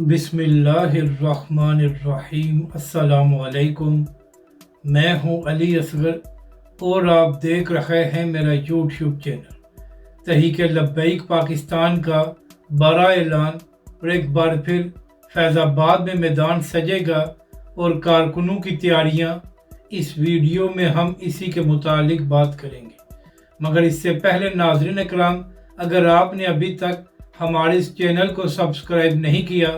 बिस्मिल्लाहिर्रहमानिर्रहीम। अस्सलाम वालेकुम। मैं हूं अली असगर और आप देख रहे हैं मेरा यूट्यूब चैनल तहरीक लब्बैक पाकिस्तान का बड़ा ऐलान। और एक बार फिर फैज़ाबाद में मैदान सजेगा और कारकुनों की तैयारियां। इस वीडियो में हम इसी के मुतालिक बात करेंगे, मगर इससे पहले नाज़रीन इकराम, अगर आपने अभी तक हमारे इस चैनल को सब्सक्राइब नहीं किया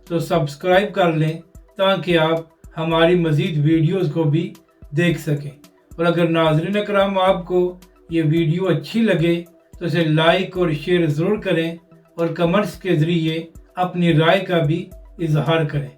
तो सब्सक्राइब कर लें ताकि आप हमारी मज़ीद वीडियोस को भी देख सकें। और अगर नाज़रीन इकराम आपको ये वीडियो अच्छी लगे तो इसे लाइक और शेयर ज़रूर करें और कमेंट्स के ज़रिए अपनी राय का भी इजहार करें।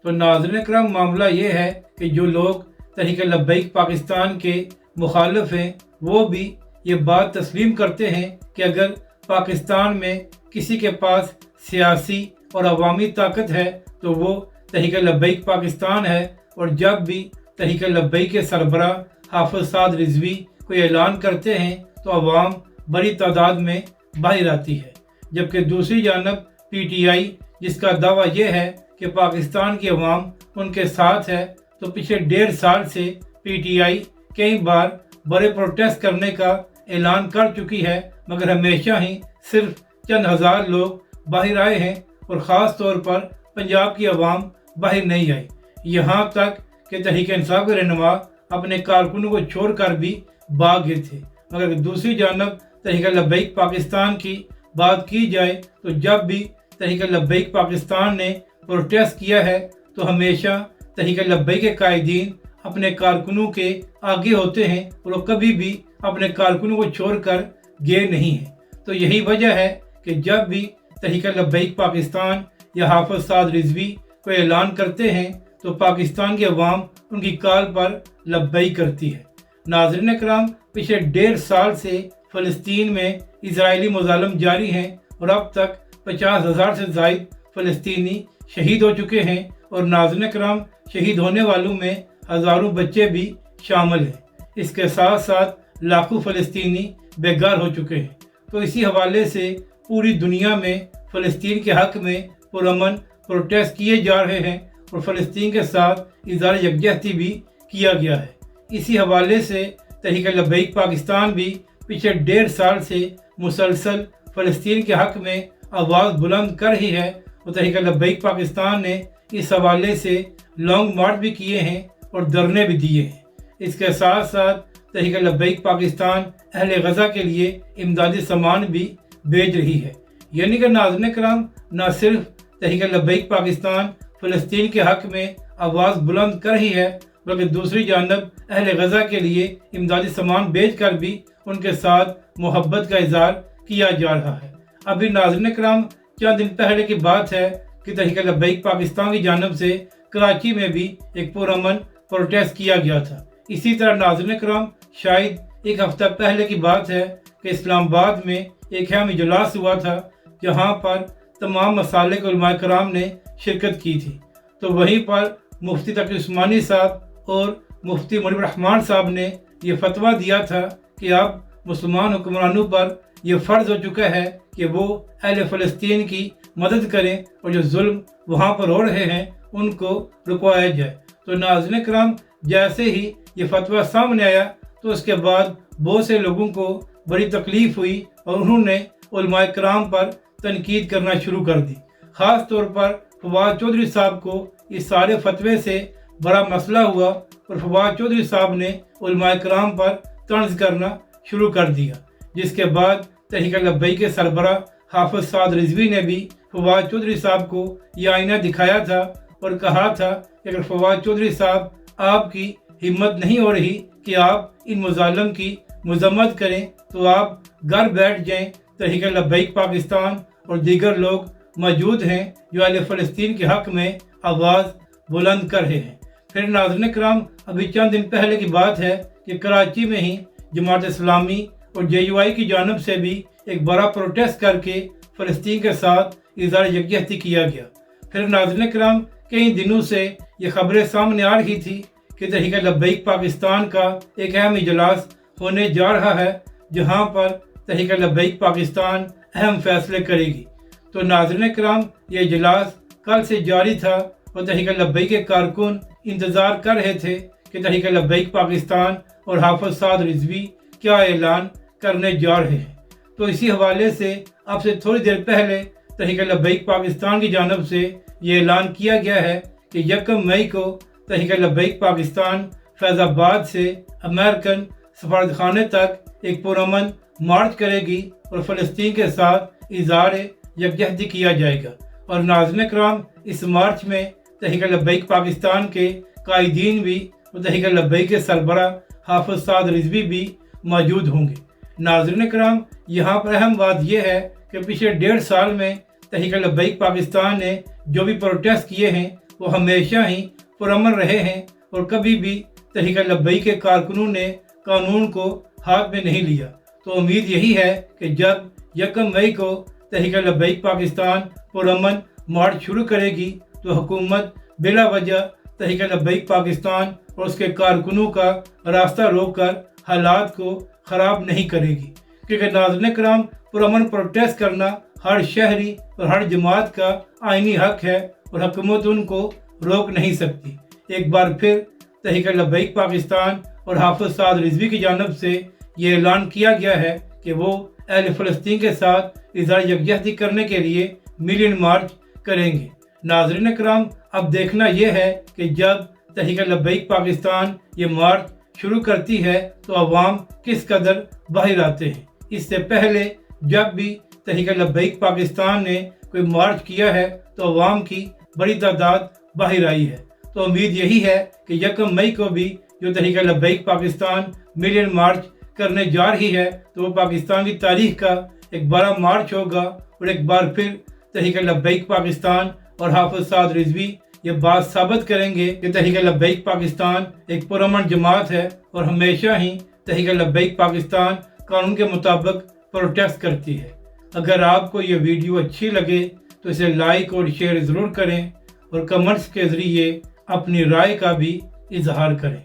तो नाज़रीन इकराम, मामला ये है कि जो लोग तहरीक लब्बैक पाकिस्तान के मुखालिफ हैं वो भी ये बात तस्लीम करते हैं कि अगर पाकिस्तान में किसी के पास सियासी और अवामी ताकत है तो वो तहरीक लब्बैक पाकिस्तान है। और जब भी तहरीक लब्बैक के सरबराह हाफिज साद रिजवी कोई ऐलान करते हैं तो अवाम बड़ी तादाद में बाहर आती है, जबकि दूसरी जानब PTI, जिसका दावा यह है कि पाकिस्तान की अवाम उनके साथ है, तो पिछले 1.5 साल से PTI कई बार बड़े प्रोटेस्ट करने का ऐलान कर चुकी है, मगर हमेशा ही सिर्फ चंद हज़ार लोग बाहर आए हैं और ख़ास तौर पर पंजाब की आवाम बाहर नहीं आई। यहाँ तक कि तहरीक इंसाफ के रहनुमा अपने कारकुनों को छोड़कर भी भाग गए थे। मगर दूसरी जानब तहरीक लब्बैक पाकिस्तान की बात की जाए तो जब भी तहरीक लब्बैक पाकिस्तान ने प्रोटेस्ट किया है तो हमेशा तहरीक लब्बैक के कायदीन अपने कारकुनों के आगे होते हैं और वो कभी भी अपने कारकुनों को छोड़कर गए नहीं हैं। तो यही वजह है कि जब भी तहरीक लब्बैक पाकिस्तान या हाफिज साद रिजवी को ऐलान करते हैं तो पाकिस्तान की अवाम उनकी कॉल पर लब्बैक करती है। नाज़रीन इकराम, पिछले 1.5 साल से फ़लस्तीन में इजरायली मुज़ालिम जारी हैं और अब तक 50,000 से ज़ायद फ़लस्तीनी शहीद हो चुके हैं। और नाज़रीन इकराम, शहीद होने वालों में हज़ारों बच्चे भी शामिल हैं। इसके साथ साथ लाखों फ़लस्तीनी बेघर हो चुके हैं। तो इसी हवाले से पूरी दुनिया में फ़लस्तीन के हक़ में पुरअमन प्रोटेस्ट किए जा रहे हैं और फ़लस्तीन के साथ इज़हार यकजहती भी किया गया है। इसी हवाले से तहरीक लब्बैक पाकिस्तान भी पिछले 1.5 साल से मुसलसल फ़लस्तीन के हक़ में आवाज़ बुलंद कर रही है। और तहरीक लब्बैक पाकिस्तान ने इस हवाले से लॉन्ग मार्च भी किए हैं और धरने भी दिए हैं। इसके साथ साथ तहरीक लब्बैक पाकिस्तान अहले गज़ा के लिए इमदादी सामान भी भेज रही है। यानी कि नाज़रीन इकराम, न सिर्फ तहरीक लब्बैक पाकिस्तान फ़लस्तीन के हक़ में आवाज़ बुलंद कर रही है, बल्कि दूसरी जानब अहले गज़ा के लिए इमदादी सामान भेज कर भी उनके साथ मोहब्बत का इज़हार किया जा रहा है। अभी नाज़रीन इकराम, चंद दिन पहले की बात है कि तहरीक लब्बैक पाकिस्तान की जानब से कराची में भी एक पुरअमन प्रोटेस्ट किया गया था। इसी तरह नाज़रीन इकराम, शायद एक हफ्ता पहले की बात है कि इस्लामाबाद में एक अहम इजलास हुआ था जहाँ पर तमाम मसालिक उलमाए कराम ने शिरकत की थी। तो वहीं पर मुफ्ती तकी उस्मानी साहब और मुफ्ती मुनीब रहमान साहब ने ये फतवा दिया था कि अब मुसलमान हुक्मरानों पर यह फ़र्ज़ हो चुका है कि वो अहले फ़लस्तीन की मदद करें और जो जुल्म वहाँ पर हो रहे हैं उनको रुकवाया जाए। तो नाज़रीन इकराम, जैसे ही ये फतवा सामने आया तो उसके बाद बहुत से लोगों को बड़ी तकलीफ़ हुई और उन्होंने उलमाए कराम पर तनकीद करना शुरू कर दी। ख़ास तौर पर फवाद चौधरी साहब को इस सारे फतवे से बड़ा मसला हुआ और फवाद चौधरी साहब ने उलमाए कराम पर तंज़ करना शुरू कर दिया, जिसके बाद तहरीक लब्बैक के सरबराह हाफिज साद रिजवी ने भी फवाद चौधरी साहब को यह आईना दिखाया था और कहा था कि अगर फवाद चौधरी साहब, आपकी हिम्मत नहीं हो रही कि आप इन मुज़ालिम की मज़म्मत करें तो आप घर बैठ जाएं। तहरीक लब्बैक पाकिस्तान और दीगर लोग मौजूद हैं जो अहले फ़लस्तीन के हक़ में आवाज़ बुलंद कर रहे हैं। फिर नाज़रीन इकराम, अभी चंद दिन पहले की बात है कि कराची में ही जमात इस्लामी और JUI की जानब से भी एक बड़ा प्रोटेस्ट करके फ़लस्तीन के साथ इज़हार यकजहती किया गया। फिर नाज़रीन इकराम, कई दिनों से ये खबरें सामने आ रही थी कि तहरीक लब्बैक पाकिस्तान का एक अहम इजलास होने जा रहा है जहाँ पर तहरीक लब्बैक पाकिस्तान अहम फैसले करेगी। तो नाज़रीन किराम, ये इजलास कल से जारी था और तहरीक लब्बैक के कारकुन इंतज़ार कर रहे थे कि तहरीक लब्बैक पाकिस्तान और हाफिज साद रिजवी क्या ऐलान करने जा रहे हैं। तो इसी हवाले से अब से थोड़ी देर पहले तहरीक लब्बैक पाकिस्तान की जानब से ये ऐलान किया गया है कि 1 मई को तहरीक लब्बैक पाकिस्तान फैज़ाबाद से अमेरिकन सफारतखाने तक एक पुरअमन मार्च करेगी और फ़लस्तीन के साथ इज़हार यकजहती किया जाएगा। और नाज़रीन कराम, इस मार्च में तहरीक लब्बैक पाकिस्तान के कायदीन भी और तहरीक लब्बैक के सरबरा हाफिज साद रिजवी भी मौजूद होंगे। नाज़रीन कराम, यहाँ पर अहम बात यह है कि पिछले 1.5 साल में तहरीक लब्बैक पाकिस्तान ने जो भी प्रोटेस्ट किए हैं वो हमेशा ही पुरअमन रहे हैं और कभी भी तहरीक लब्बैक के कारकुनों ने कानून को हाथ में नहीं लिया। तो उम्मीद यही है कि जब 1 मई को तहरीक लब्बैक पाकिस्तान पुरअमन मार्च शुरू करेगी तो हुकूमत बिला वजह तहरीक लब्बैक पाकिस्तान और उसके कारकुनों का रास्ता रोककर हालात को ख़राब नहीं करेगी। क्योंकि नाज़रीन कराम, पुरअमन प्रोटेस्ट करना हर शहरी और हर जमात का आइनी हक है और हुकूमत उनको रोक नहीं सकती। एक बार फिर तहरीक लब्बैक पाकिस्तान और हाफिज साद रिजवी की जानब से ये ऐलान किया गया है कि वो अहले फ़लस्तीन के साथ इज़हार यकजहती करने के लिए मिलियन मार्च करेंगे। नाज़रीन कराम, अब देखना यह है कि जब तहरीक लब्बैक पाकिस्तान ये मार्च शुरू करती है तो अवाम किस कदर बाहर आते हैं। इससे पहले जब भी तहरीक लब्बैक पाकिस्तान ने कोई मार्च किया है तो अवाम की बड़ी तादाद बाहर आई है। तो उम्मीद यही है कि 1 मई को भी जो तहरीक लब्बैक पाकिस्तान मिलियन मार्च करने जा रही है तो वो पाकिस्तान की तारीख का एक बड़ा मार्च होगा और एक बार फिर तहरीक लब्बैक पाकिस्तान और हाफिज साद रिजवी ये बात साबित करेंगे कि तहरीक लब्बैक पाकिस्तान एक पुरअमन जमात है और हमेशा ही तहरीक लब्बैक पाकिस्तान कानून के मुताबिक प्रोटेस्ट करती है। अगर आपको ये वीडियो अच्छी लगे तो इसे लाइक और शेयर ज़रूर करें और कमेंट्स के ज़रिए अपनी राय का भी इजहार करें।